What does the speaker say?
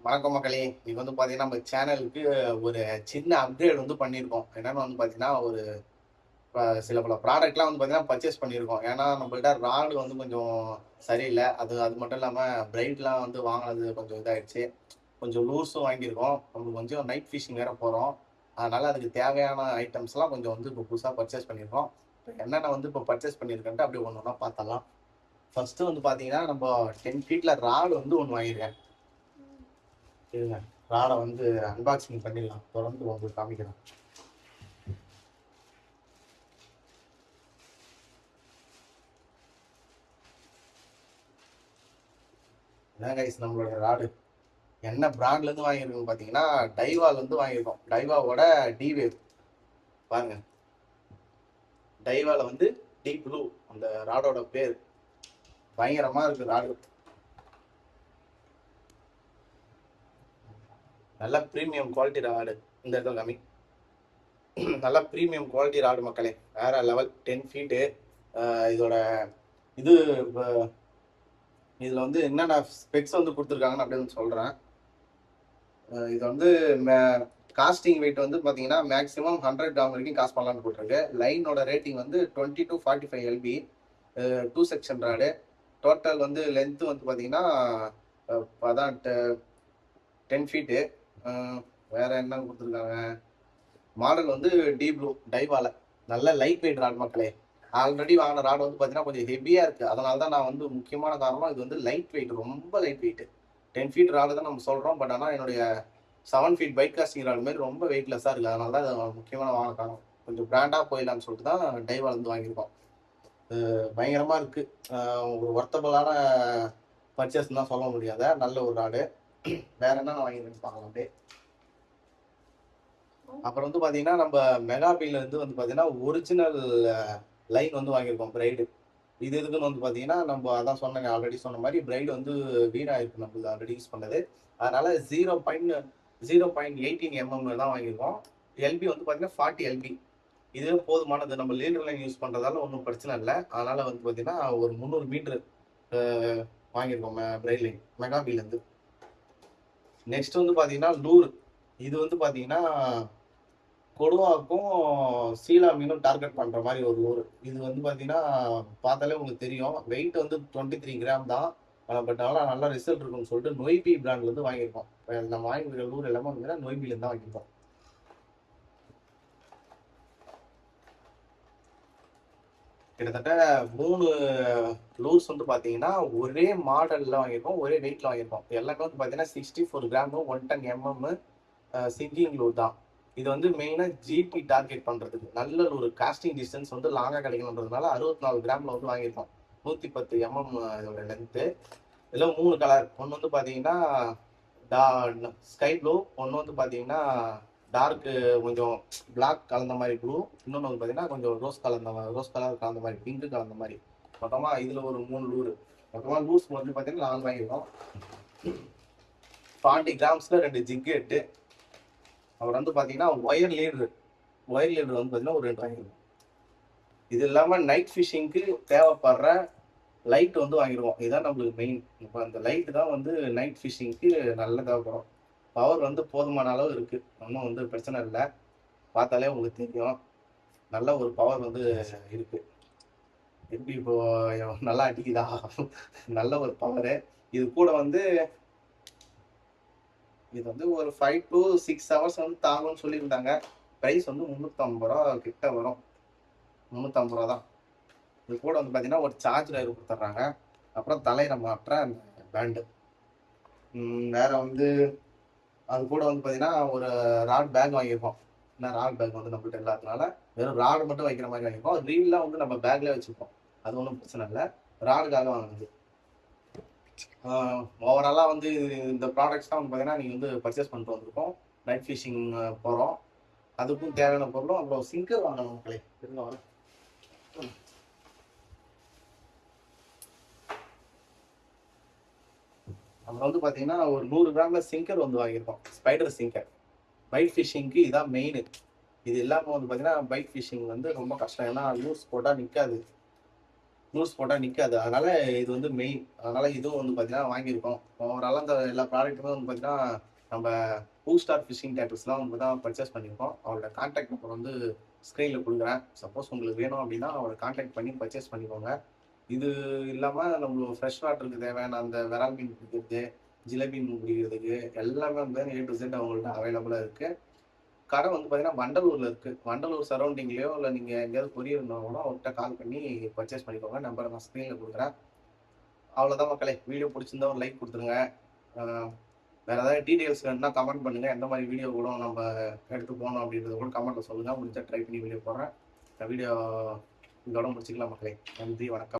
வணக்கம் மக்களே. இன்னைக்கு வந்து பார்த்தீங்கன்னா நம்ம சேனலுக்கு ஒரு சின்ன அப்கிரேட் வந்து பண்ணியிருக்கோம். என்னன்னு வந்து பார்த்தீங்கன்னா ஒரு சில பல ப்ராடக்ட்லாம் வந்து பார்த்தீங்கன்னா பர்ச்சேஸ் பண்ணியிருக்கோம். ஏன்னா நம்மள்ட்ட ராடு வந்து கொஞ்சம் சரியில்லை. அது அது மட்டும் இல்லாமல் பிரைட்லாம் வந்து வாங்கினது கொஞ்சம் இதாகிடுச்சு. கொஞ்சம் லூஸும் வாங்கியிருக்கோம். நம்மளுக்கு கொஞ்சம் நைட் ஃபிஷிங் வேறு போகிறோம். அதனால் அதுக்கு தேவையான ஐட்டம்ஸ்லாம் கொஞ்சம் வந்து இப்போ புதுசாக பர்ச்சேஸ் பண்ணியிருக்கோம். இப்போ என்னென்ன வந்து இப்போ பர்ச்சேஸ் பண்ணியிருக்கேன்ட்டு அப்படியே ஒன்று ஒன்றா பார்த்தலாம். ஃபஸ்ட்டு வந்து பார்த்தீங்கன்னா நம்ம 10 ஃபீட்டில் ராடு வந்து ஒன்று வாங்கியிருக்கேன். இருங்க, ராடை வந்து அன்பாக்சிங் பண்ணிடலாம். தொடர்ந்து உங்களுக்கு காமிக்கிறேன். இதான் கைஸ் நம்மளுடைய ராடு. என்ன பிராண்ட்லேருந்து வாங்கியிருக்கோம் பார்த்தீங்கன்னா டைவாலேருந்து வாங்கியிருக்கோம். டைவாவோட டி வேவ் பாருங்க. டைவாவில் வந்து டி ப்ளூ அந்த ராடோட பேர். பயங்கரமாக இருக்குது ராடு. நல்ல ப்ரீமியம் குவாலிட்டி ராடு. இந்த இடத்துல காமி. நல்ல ப்ரீமியம் குவாலிட்டி ராடு மக்களே. வேற லெவல். 10 ஃபீட்டு. இதோட இது இதில் வந்து என்னென்ன ஸ்பெக்ஸ் வந்து கொடுத்துருக்காங்கன்னு அப்படின்னு சொல்கிறேன். இது வந்து காஸ்டிங் வெயிட் வந்து பார்த்தீங்கன்னா மேக்ஸிமம் 100 கிராம் வரைக்கும் காஸ்ட் பண்ணலான்னு போட்டிருக்கு. லைனோட ரேட்டிங் வந்து 20 to 45 LB. 2 section rod. Total வந்து லென்த்து வந்து பார்த்தீங்கன்னா அதான் 10 ஃபீட்டு. வேற என்ன கொடுத்துருக்காங்க. மாடல் வந்து டி ப்ளூ டைவால. நல்ல லைட் வெயிட் ராட் மக்களே. ஆல்ரெடி வாங்கின ராடு வந்து பார்த்தீங்கன்னா கொஞ்சம் ஹெவியாக இருக்குது. அதனால தான் நான் வந்து முக்கியமான காரணம் இது வந்து லைட் வெயிட், ரொம்ப லைட் வெயிட். 10 ஃபீட் ராடு தான் நம்ம சொல்கிறோம். பட் ஆனால் என்னுடைய 7 ஃபீட் பைக் காஸ்டிங் ராடு மாதிரி ரொம்ப வெயிட்லெஸ்ஸாக இருக்குது. அதனால தான் இது முக்கியமான வாங்க காரணம். கொஞ்சம் பிராண்டாக போயிடலான்னு சொல்லிட்டு தான் டைவால் வந்து வாங்கியிருக்கோம். பயங்கரமாக இருக்குது. ஒரு ஒர்த்தபுளான பர்ச்சேஸ் தான் சொல்ல முடியாத நல்ல ஒரு ராடு. வேற என்ன வாங்கியிருக்கேன்னு பார்க்கலாம் அப்படியே. அப்புறம் வந்து பார்த்தீங்கன்னா நம்ம மெகாபில இருந்து வந்து பார்த்தீங்கன்னா ஒரிஜினல் லைன் வந்து வாங்கியிருக்கோம் பிரைடு. இது எதுக்குன்னு வந்து பார்த்தீங்கன்னா நம்ம அதான் சொன்னேங்க, ஆல்ரெடி சொன்ன மாதிரி பிரைடு வந்து வீணாக இருக்குது நம்மளுக்கு ஆல்ரெடி யூஸ் பண்ணது. அதனால 0.18 mm தான் வாங்கியிருக்கோம். எல்பி வந்து பார்த்தீங்கன்னா 40 LB. இதுவே போதுமானது. நம்ம லீடர் லைன் யூஸ் பண்ணுறதால ஒன்றும் பிரச்சனை இல்லை. அதனால வந்து பார்த்தீங்கன்னா ஒரு 300 மீட்டர் வாங்கியிருக்கோம் பிரைட் லைன் மெகாபிலேருந்து. நெக்ஸ்ட் வந்து பார்த்தீங்கன்னா லூர். இது வந்து பார்த்தீங்கன்னா கொடுவாக்கும் சீலா மீனும் டார்கெட் பண்ணுற மாதிரி ஒரு லூர். இது வந்து பார்த்தீங்கன்னா பார்த்தாலே உங்களுக்கு தெரியும். வெயிட் வந்து 23 கிராம் தான். பட் ஆனால் நல்ல ரிசல்ட் இருக்குன்னு சொல்லிட்டு நொய்பி பிராண்ட்லேருந்து வாங்கியிருக்கோம். நம்ம வாங்கியிருக்கிற லூர் எல்லாமே வந்து நொய்பிலேருந்து தான் வாங்கியிருக்கோம். கிட்டத்தட்ட 3 லூர்ஸ் வந்து பார்த்தீங்கன்னா ஒரே மாடலில் வாங்கியிருக்கோம், ஒரே வெயிட்டில் வாங்கியிருக்கோம். எல்லாமே வந்து பார்த்தீங்கன்னா 64 கிராமு 110 mm சிங்கிங் லூர் தான். இது வந்து மெயினாக ஜிடி டார்கெட் பண்ணுறதுக்கு நல்ல ஒரு காஸ்டிங் டிஸ்டன்ஸ் வந்து லாங்காக கிடைக்கணுன்றதுனால 64 கிராமில் வந்து வாங்கியிருக்கோம். 110 mm இதோட லென்த்து. இதில் 3 கலர். ஒன்று வந்து பார்த்தீங்கன்னா ஸ்கை ப்ளூ, ஒன்று வந்து பார்த்தீங்கன்னா டார்க்கு கொஞ்சம் பிளாக் கலந்த மாதிரி ப்ளூ, இன்னொன்று வந்து பார்த்தீங்கன்னா கொஞ்சம் ரோஸ் கலர் கலந்த மாதிரி பிங்க்கு கலந்த மாதிரி. மொத்தமாக இதில் ஒரு 3 லூரு. மொத்தமாக லூஸ் வந்து பார்த்தீங்கன்னா 4 வாங்கியிருக்கோம். 40 கிராம்ஸில் 2 ஜிக்கெட்டு. அப்புறம் வந்து பார்த்தீங்கன்னா ஒயர் லீடர் வந்து பார்த்தீங்கன்னா ஒரு 2 வாங்கியிருக்கோம். இது இல்லாமல் நைட் ஃபிஷிங்க்கு தேவைப்படுற லைட் வந்து வாங்கிடுவோம். இதுதான் நம்மளுக்கு மெயின். இப்போ அந்த லைட்டு தான் வந்து நைட் ஃபிஷிங்க்கு நல்லா தேவைப்படும். பவர் வந்து போதுமான அளவு இருக்குது. ஒன்றும் வந்து பிரச்சனை இல்லை. பார்த்தாலே உங்களுக்கு தெரியும் நல்ல ஒரு பவர் வந்து இருக்குது. எப்படி இப்போ நல்லா அடிக்குதா? நல்ல ஒரு பவரு. இது கூட வந்து இது வந்து ஒரு 5 to 6 hours வந்து தாங்கும்னு சொல்லியிருந்தாங்க. ப்ரைஸ் வந்து 350 ரூபா கிட்ட வரும். 350 ரூபா தான். இது கூட வந்து பார்த்தீங்கன்னா ஒரு சார்ஜர் கொடுத்துட்றாங்க. அப்புறம் தலையில மாற்ற பேண்டு. வேற வந்து அது கூட வந்து பார்த்தீங்கன்னா ஒரு ராட் பேக் வாங்கியிருக்கோம். ஏன்னா ராட் பேக் வந்து நம்மள்ட்ட இல்லாததுனால வெறும் ராடு மட்டும் வைக்கிற மாதிரி வாங்கியிருக்கோம். ரீல்லாம் வந்து நம்ம பேக்லேயே வச்சுருக்கோம். அது ஒன்றும் பிரச்சனை இல்லை. ராடுக்காக வாங்கினது. ஓவராலாக வந்து இந்த ப்ராடக்ட்ஸ் தான் வந்து பார்த்தீங்கன்னா நீங்கள் வந்து பர்ச்சேஸ் பண்ணிட்டு வந்திருக்கோம். நைட் ஃபிஷிங் போகிறோம். அதுக்கும் தேவையான பொருளும் அப்புறம் சிங்கர் வாங்கணும் மக்களே. இருந்தாலும் அப்புறம் வந்து பார்த்தீங்கன்னா ஒரு 100 கிராம்ல சிங்கர் வந்து வாங்கியிருக்கோம். Spider singer. பைட் ஃபிஷிங்க்கு இதான் மெயின். இது இல்லாமல் வந்து பார்த்தீங்கன்னா பைட் ஃபிஷிங் வந்து ரொம்ப கஷ்டம். ஏன்னா லூஸ் போட்டால் நிற்காது. நியூஸ் போட்டால் நிற்காது. அதனால இது வந்து மெயின். அதனால இதுவும் வந்து பார்த்தீங்கன்னா வாங்கியிருக்கோம். ஓவராலாக அந்த எல்லா ப்ராடக்ட்டுமே வந்து பார்த்தீங்கன்னா நம்ம ஸ்டார் ஃபிஷிங் டேபிள்ஸ்லாம் வந்து தான் பர்ச்சேஸ் பண்ணியிருக்கோம். அவரோட கான்டாக்ட் நம்பர் வந்து ஸ்க்ரீனில் கொடுக்குறேன். சப்போஸ் உங்களுக்கு வேணும் அப்படின்னா அவரை கான்டாக்ட் பண்ணி பர்ச்சேஸ் பண்ணிக்கோங்க. இது இல்லாமல் நம்மளுக்கு ஃப்ரெஷ் வாட்டருக்கு தேவையான அந்த விரால் மீன் பிடிக்கிறது, ஜிலேபி மீன் பிடிக்கிறதுக்கு எல்லாமே வந்து A to Z அவங்கள்ட்ட அவைலபிளாக இருக்குது. கடை வந்து பார்த்தீங்கன்னா வண்டலூரில் இருக்குது. வண்டலூர் சரௌண்டிங்லேயோ இல்லை நீங்கள் எங்கேயாவது கொரியர் இருந்தால் கூட அவர்கிட்ட கால் பண்ணி பர்ச்சேஸ் பண்ணிக்கோங்க. நம்பரை நான் ஸ்க்ரீனில் கொடுக்குறேன். அவ்வளோதான் மக்களே. வீடியோ பிடிச்சிருந்தா ஒரு லைக் கொடுத்துருங்க. வேறு ஏதாவது டீட்டெயில்ஸ் வேணுன்னா கமெண்ட் பண்ணுங்கள். எந்த மாதிரி வீடியோ கூட நம்ம எடுத்து போகணும் அப்படின்றத கூட கமெண்ட்டில் சொல்லுங்கள். முடிஞ்சால் ட்ரை பண்ணி வீடியோ போடுறேன். இந்த வீடியோ இதோட முடிச்சுக்கலாம் மக்களே. நன்றி, வணக்கம்.